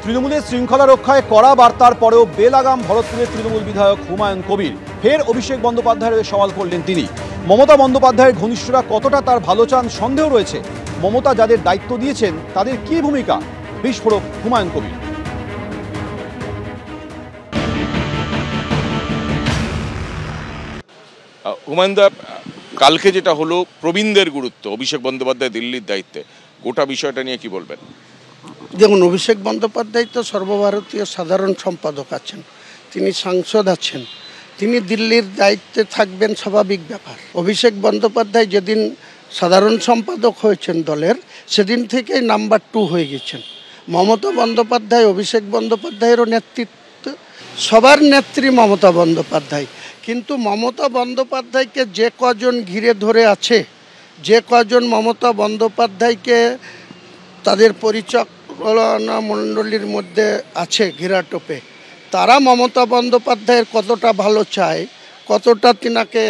তৃণমূলের শৃঙ্খলা রক্ষায় কড়া বার্তার পরেও বেলাগাম ভরতপুরের তৃণমূল বিধায়ক হুমায়ুন কবির ফের অভিষেক বন্দ্যোপাধ্যায়ের সওয়াল করলেন তিনি। মমতা বন্দ্যোপাধ্যায়ের ঘনিষ্ঠরা কতটা তার ভালো চান সন্দেহ রয়েছে। মমতা যাদের দায়িত্ব দিয়েছেন তাদের কি ভূমিকা, বিস্ফোরক হুমায়ুন কবির। হুমায়ুনদা, কালকে যেটা হলো প্রবীণদের গুরুত্ব, অভিষেক বন্দ্যোপাধ্যায় দিল্লির দায়িত্বে, গোটা বিষয়টা নিয়ে কি বলবেন? দেখুন, অভিষেক বন্দ্যোপাধ্যায় তো সর্বভারতীয় সাধারণ সম্পাদক আছেন, তিনি সাংসদ আছেন, তিনি দিল্লির দায়িত্বে থাকবেন স্বাভাবিক ব্যাপার। অভিষেক বন্দ্যোপাধ্যায় যেদিন সাধারণ সম্পাদক হয়েছেন দলের, সেদিন থেকেই নাম্বার 2 হয়ে গেছেন। মমতা বন্দ্যোপাধ্যায় অভিষেক বন্দ্যোপাধ্যায়েরও নেতৃত্ব, সবার নেত্রী মমতা বন্দ্যোপাধ্যায়। কিন্তু মমতা বন্দ্যোপাধ্যায়কে যে কজন ঘিরে ধরে আছে, যে কজন মমতা বন্দ্যোপাধ্যায়কে তাদের পরিচালনা মণ্ডলীর মধ্যে আছে ঘেরাটোপে, তারা মমতা বন্দ্যোপাধ্যায়ের কতটা ভালো চায়, কতটা তিনাকে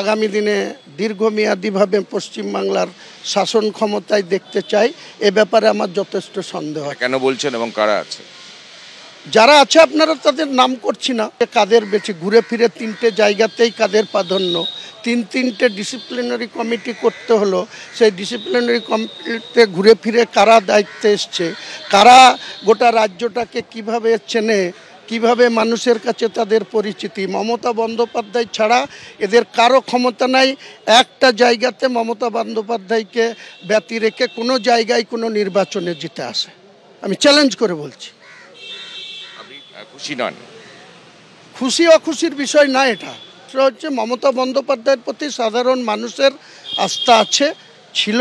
আগামী দিনে দীর্ঘমেয়াদীভাবে পশ্চিমবাংলার শাসন ক্ষমতায় দেখতে চায়, এ ব্যাপারে আমার যথেষ্ট সন্দেহ। কেন বলছেন এবং কারা আছে? যারা আছে আপনারা তাদের নাম করছি না, কাদের বেছে ঘুরে ফিরে 3টে জায়গাতেই কাদের প্রাধান্য, 3টে ডিসিপ্লিনারি কমিটি করতে হলো। সেই ডিসিপ্লিনারি কমিটিতে ঘুরে ফিরে কারা দায়িত্বে এসছে, কারা গোটা রাজ্যটাকে কিভাবে চেনে, কিভাবে মানুষের কাছে তাদের পরিচিতি। মমতা বন্দ্যোপাধ্যায় ছাড়া এদের কারো ক্ষমতা নাই একটা জায়গাতে মমতা বন্দ্যোপাধ্যায়কে ব্যতি রেখে কোনো জায়গায় কোনো নির্বাচনে জিতে আসে। আমি চ্যালেঞ্জ করে বলছি। খুশি নন? খুশি অখুশির বিষয় না, এটা হচ্ছে মমতা বন্দ্যোপাধ্যায়ের প্রতি সাধারণ মানুষের আস্থা আছে, ছিল,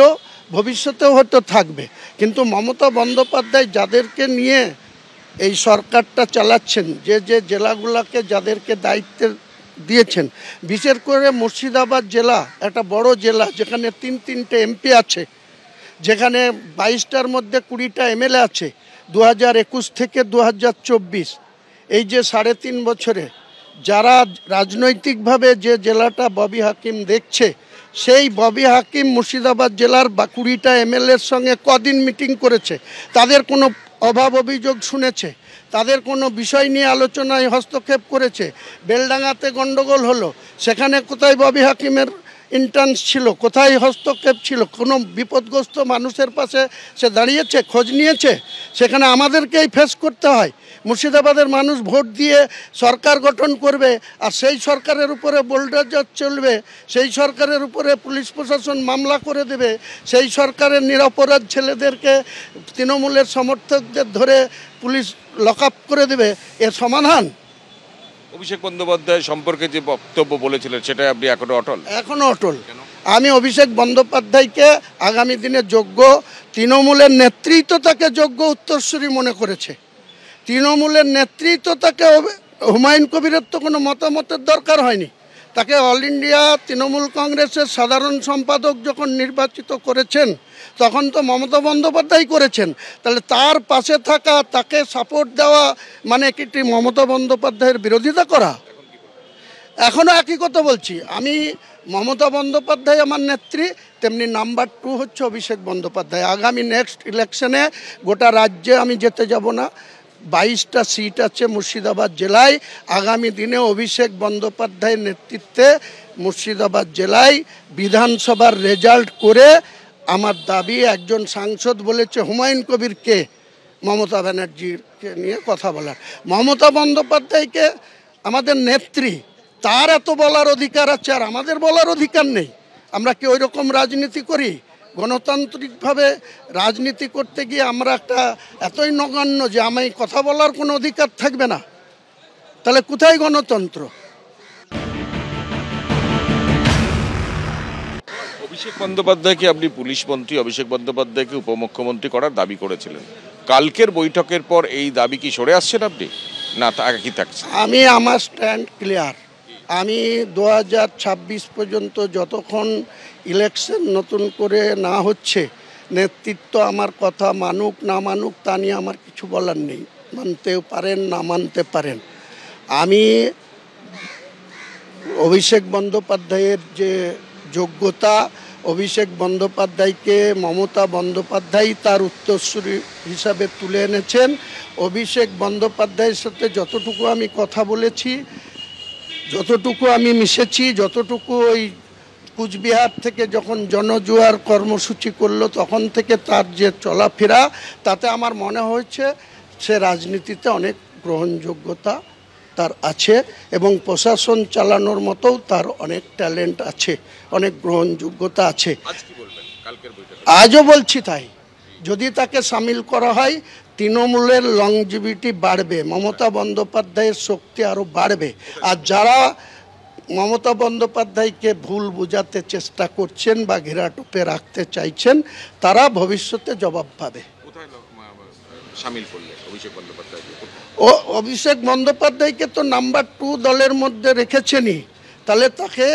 ভবিষ্যতেও হয়তো থাকবে। কিন্তু মমতা বন্দ্যোপাধ্যায় যাদেরকে নিয়ে এই সরকারটা চালাচ্ছেন, যে যে জেলাগুলোকে যাদেরকে দায়িত্ব দিয়েছেন, বিশেষ করে মুর্শিদাবাদ জেলা একটা বড় জেলা, যেখানে 3টে এমপি আছে, যেখানে 22টার মধ্যে 20টা এমএলএ আছে। 2021 থেকে 2024 এই যে 3.5 বছরে যারা রাজনৈতিকভাবে যে জেলাটা ববি হাকিম দেখছে, সেই ববি হাকিম মুর্শিদাবাদ জেলার 20টা এমএলএর সঙ্গে কদিন মিটিং করেছে, তাদের কোনো অভাব অভিযোগ শুনেছে, তাদের কোনো বিষয় নিয়ে আলোচনায় হস্তক্ষেপ করেছে। বেলডাঙ্গাতে গণ্ডগোল হলো, সেখানে কোথায় ববি হাকিমের ইন্টার্নস ছিল, কোথায় হস্তক্ষেপ ছিল, কোনো বিপদগ্রস্ত মানুষের পাশে সে দাঁড়িয়েছে, খোঁজ নিয়েছে? সেখানে আমাদেরকেই ফেস করতে হয়। মুর্শিদাবাদের মানুষ ভোট দিয়ে সরকার গঠন করবে, আর সেই সরকারের উপরে বোল্ডোজার চলবে, সেই সরকারের উপরে পুলিশ প্রশাসন মামলা করে দেবে, সেই সরকারের নিরপরাধ ছেলেদেরকে তৃণমূলের সমর্থকদের ধরে পুলিশ লক আপ করে দেবে। এর সমাধান? অভিষেক বন্দ্যোপাধ্যায় সম্পর্কে যে বক্তব্য বলেছিলেন সেটাই আপনি এখনো অটল? এখনো অটল। আমি অভিষেক বন্দ্যোপাধ্যায়কে আগামী দিনে যোগ্য, তৃণমূলের নেতৃত্ব তাকে যোগ্য উত্তরসূরি মনে করেছে। তৃণমূলের নেতৃত্ব তাকে, হুমায়ুন কবিরের তো কোনো মতামতের দরকার হয়নি, তাকে অল ইন্ডিয়া তৃণমূল কংগ্রেসের সাধারণ সম্পাদক যখন নির্বাচিত করেছেন, তখন তো মমতা বন্দ্যোপাধ্যায় করেছেন। তাহলে তার পাশে থাকা, তাকে সাপোর্ট দেওয়া মানে কি মমতা বন্দ্যোপাধ্যায়ের বিরোধিতা করা? এখনও একই কথা বলছি আমি, মমতা বন্দ্যোপাধ্যায় আমার নেত্রী, তেমনি নাম্বার 2 হচ্ছে অভিষেক বন্দ্যোপাধ্যায়। আগামী নেক্সট ইলেকশনে গোটা রাজ্যে আমি যেতে যাব না, 22টা সিট আছে মুর্শিদাবাদ জেলায়। আগামী দিনে অভিষেক বন্দ্যোপাধ্যায়ের নেতৃত্বে মুর্শিদাবাদ জেলায় বিধানসভার রেজাল্ট করে, আমার দাবি, একজন সাংসদ বলেছে হুমায়ুন কবিরকে মমতা ব্যানার্জিকে নিয়ে কথা বলার। মমতা বন্দ্যোপাধ্যায়কে আমাদের নেত্রী, তার এত বলার অধিকার আছে, আর আমাদের বলার অধিকার নেই? আমরা কি ওই রকম রাজনীতি করি? গণতান্ত্রিকভাবে রাজনীতি করতে গিয়ে আমরা একটা এতই নগণ্য যে আমি কথা বলার কোনো অধিকার থাকবে না? তাহলে কোথায় গণতন্ত্র? অভিষেক বন্দ্যোপাধ্যায়কে আপনি পুলিশ মন্ত্রী, অভিষেক বন্দ্যোপাধ্যায়কে উপমুখ্যমন্ত্রী করার দাবি করেছিলেন। কালকের বৈঠকের পর এই দাবি কি সরে আসছেন আপনি, না কি থাকছে? আমি, আমার স্ট্যান্ড ক্লিয়ার। আমি 2026 পর্যন্ত, যতক্ষণ ইলেকশন নতুন করে না হচ্ছে, নেতৃত্ব আমার কথা মানুক না মানুক তা নিয়ে আমার কিছু বলার নেই। মানতেও পারেন, না মানতে পারেন। আমি অভিষেক বন্দ্যোপাধ্যায়ের যে যোগ্যতা, অভিষেক বন্দ্যোপাধ্যায়কে মমতা বন্দ্যোপাধ্যায় তার উত্তরসূরি হিসাবে তুলে এনেছেন। অভিষেক বন্দ্যোপাধ্যায়ের সাথে যতটুকু আমি কথা বলেছি, যতটুকু আমি মিশেছি, যতটুকু ওই কুচবিহার থেকে যখন জনজোয়ার কর্মসূচি করলো তখন থেকে তার যে চলাফেরা, তাতে আমার মনে হয়েছে সে রাজনীতিতে অনেক গ্রহণযোগ্যতা তার আছে এবং প্রশাসন চালানোর মতো তার অনেক ট্যালেন্ট আছে, অনেক গ্রহণযোগ্যতা আছে। আজও বলছি তাই, যদি তাকে সামিল করা হয় তৃণমূলের লংজিভিটি বাড়বে, মমতা বন্দ্যোপাধ্যায়ের শক্তি আরও বাড়বে। আর যারা মমতা বন্দ্যোপাধ্যায়কে ভুল বোঝাতে চেষ্টা করছেন বা ঘেরাটোপে রাখতে চাইছেন তারা ভবিষ্যতে জবাব পাবে। অভিষেক বন্দ্যোপাধ্যায়কে তো নাম্বার 2 দলের মধ্যে রেখেছেনই, তাহলে তাকে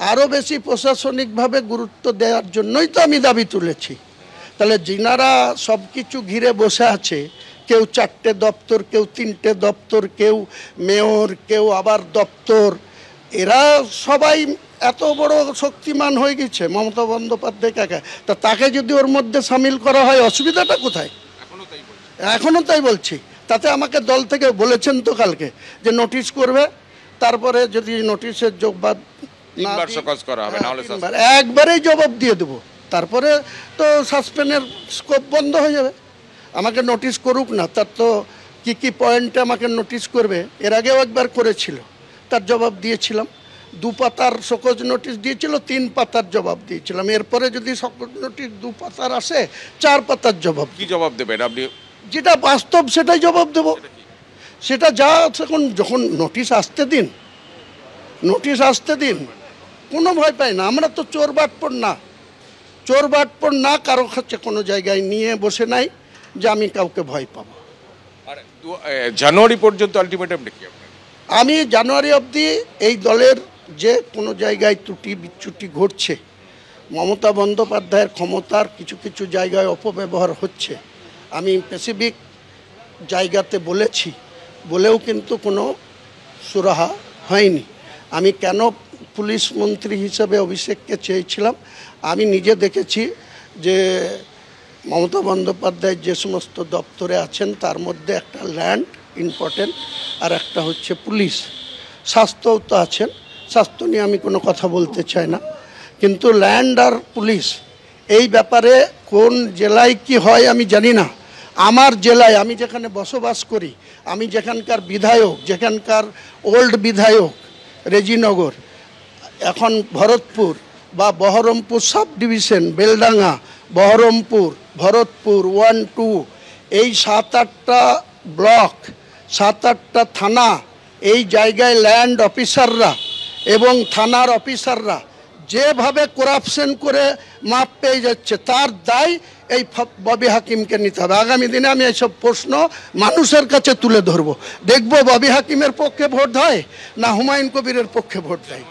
আরও বেশি প্রশাসনিকভাবে গুরুত্ব দেওয়ার জন্যই তো আমি দাবি তুলেছি। তাহলে যিনারা সব কিছু ঘিরে বসে আছে, কেউ 4টে দপ্তর, কেউ 3টে দপ্তর, কেউ মেয়র, কেউ আবার দপ্তর, এরা সবাই এত বড় শক্তিমান হয়ে গেছে মমতা বন্দ্যোপাধ্যায় কাকে, তা তাকে যদি ওর মধ্যে সামিল করা হয় অসুবিধাটা কোথায়? এখনও তাই বলছি। তাতে আমাকে দল থেকে বলেছেন তো কালকে যে নোটিশ করবে, তারপরে যদি নোটিশের জবাব একবারেই জবাব দিয়ে দেবো, তারপরে তো সাসপেন্ডের স্কোপ বন্ধ হয়ে যাবে। আমাকে নোটিশ করুক না, তার তো কী পয়েন্টে আমাকে নোটিশ করবে এর আগেও একবার করেছিল, তার জবাব দিয়েছিলাম। 2 পাতার শোকজ নোটিশ দিয়েছিল, 3 পাতার জবাব দিয়েছিলাম। এরপরে যদি শোকজ নোটিশ 2 পাতার আসে, 4 পাতার জবাব। কি জবাব দেবেন আপনি? যেটা বাস্তব সেটাই জবাব দেব। সেটা যা এখন যখন নোটিশ আসতে দিন, নোটিশ আসতে দিন, কোনো ভয় পাই না। আমরা তো চোর বাটপর না কারো কাছে কোনো জায়গায় নিয়ে বসে নাই যে আমি কাউকে ভয় পাবো। জানুয়ারি পর্যন্ত আলটিমেটাম দেখি আমি জানুয়ারি অবধি এই দলের যে কোনো জায়গায় ত্রুটি বিচ্যুতি ঘটছে, মমতা বন্দ্যোপাধ্যায়ের ক্ষমতার কিছু কিছু জায়গায় অপব্যবহার হচ্ছে, আমি স্পেসিফিক জায়গাতে বলেছি, বলেও কিন্তু কোনো সুরাহা হয়নি। আমি কেন পুলিশ মন্ত্রী হিসেবে অভিষেককে চেয়েছিলাম, আমি নিজে দেখেছি যে মমতা বন্দ্যোপাধ্যায় যে সমস্ত দপ্তরে আছেন তার মধ্যে একটা ল্যান্ড ইম্পর্টেন্ট, আর একটা হচ্ছে পুলিশ। স্বাস্থ্যও তো আছেন, স্বাস্থ্য নিয়ে আমি কোনো কথা বলতে চাই না, কিন্তু ল্যান্ড আর পুলিশ এই ব্যাপারে কোন জেলায় কি হয় আমি জানি না। আমার জেলায় আমি যেখানে বসবাস করি, আমি যেখানকার বিধায়ক, যেখানকার ওল্ড বিধায়ক রেজিনগর, এখন ভরতপুর বা বহরমপুর সাব ডিভিশন, বেলডাঙ্গা, বহরমপুর, ভরতপুর 1, 2, এই 7-8টা ব্লক, 7-8টা থানা, এই জায়গায় ল্যান্ড অফিসাররা এবং থানার অফিসাররা যেভাবে করাপশন করে মাপ পেয়ে যাচ্ছে, তার দায় এই ববি হাকিমকে নিতে হবে। আগামী দিনে আমি এইসব প্রশ্ন মানুষের কাছে তুলে ধরবো, দেখবো ববি হাকিমের পক্ষে ভোট হয় না হুমায়ুন কবিরের পক্ষে ভোট দেয়।